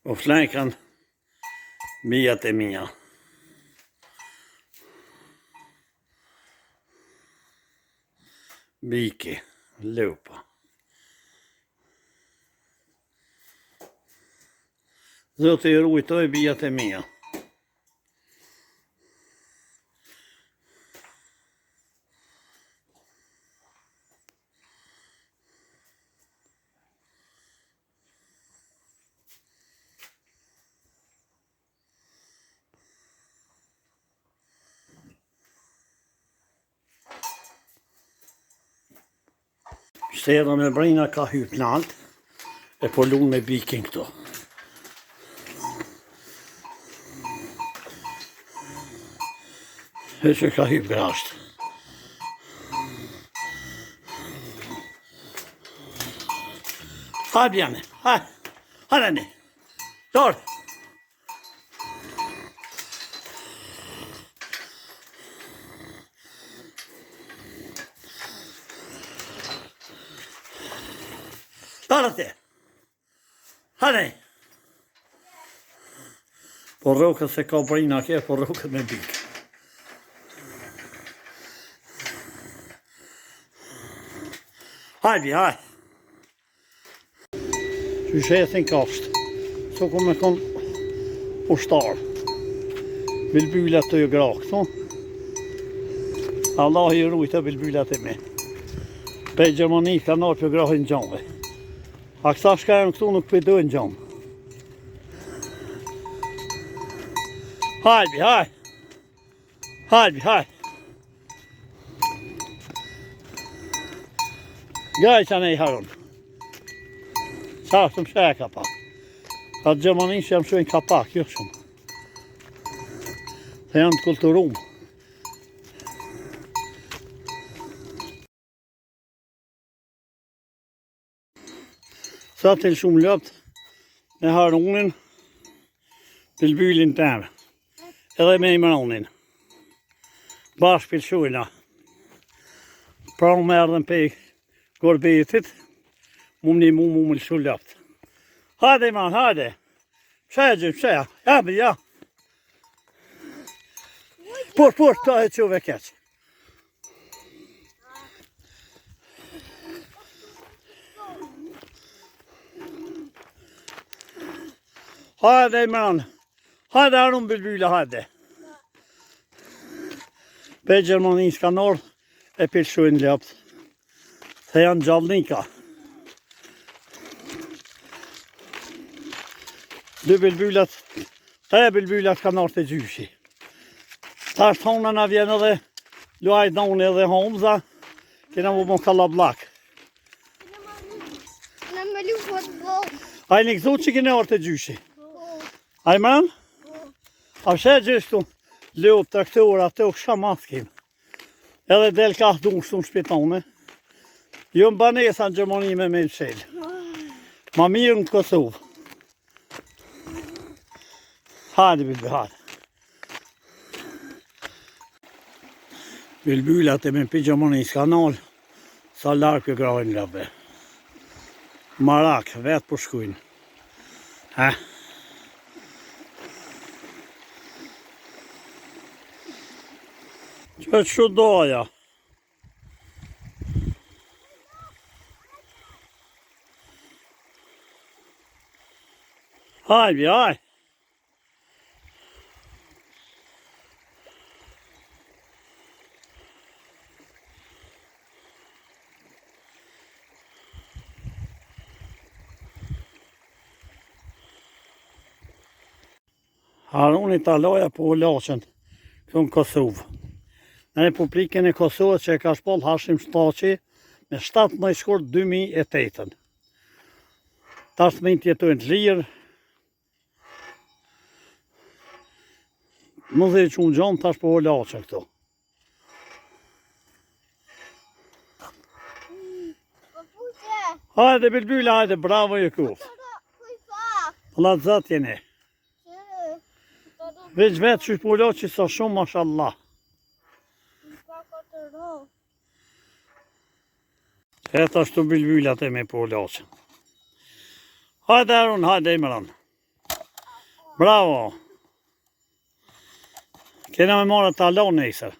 O fläkan bijat e mia. Biki, lupa. Zoti i rujtoj bijat e mia. Shtera me brejna ka hyp nalt, e po lun me bikin këto. E që ka hyp grasht. Hajde bjane, hajde ne. Dorë. Parate. Hajde. Po rrokët se ka brejna ke, po rrokët me bik. Hajde, hajde. Që shetin kasht. So ku me kon ushtar. Bilbylat të grak, no? Allah i rujtë bilbylat e me. Pe Gjermani ka nërë për grahin gjamve. A këta shka e në këtu nuk pëjdojnë gjamë. Hajbi, hajbi. Hajbi, hajbi. Gaj që ne i harun. Qa është më shë kapak. Ka Gjermani që jam shojnë kapak, jo shumë. Se janë të kulturumë. Sa të shumë lëpt me harunin, bilbylin tëmë, edhe me imranin. Bashkë pilshujna. Pra më erdhen pe gorbetit, mu më lëshu lëpt. Hajde man, hajde. Pshëgjë, pshëja, jabi, ja. Por, ta e qove keq. Hajde Imran, hajde Harun Bilbyla, hajde. Pe Gjermani s'ka nërë e pilshojnë lëpt. Se janë gjallnika. Tre bilbylat ka nërë të gjyshi. Ta është thonë në vjenë edhe luajt në edhe homza, kena mu më kalablak. A i një këzu që kene orë të gjyshi? A i mëram? A shë gjështu lëp të këtura të u kësha maskim. Edhe del ka du shtu në shpitone. Jo më banesa në Gjermani me me lëshel. Ma mirë në Kosovë. Hajde Bilby, hajde. Bilbylat e me pi Gjermani s'kanal, sa larkë për grajnë nga be. Marak, vetë për shkujnë. Ha? Që që doja? Hajbi, haj. Haruni ta loja po u laqen këtu në Kosovë. Në Republikën e Kosovës që e ka shpoll Hashim Shtaqi me 17 shkurt 2008. Tash me jetojnë të lirë. Më dhe që unë gjonë tash po u laqen këtu. Hajde Bilbyla, hajde, bravo e ku. Plazat jeni. Veç vetë që po laqi sa shumë, mashallah. Eta shtu Bilbylat e me po laqen. Hajde Harun, hajde Imran. Bravo. Kena me marrë talon nesër.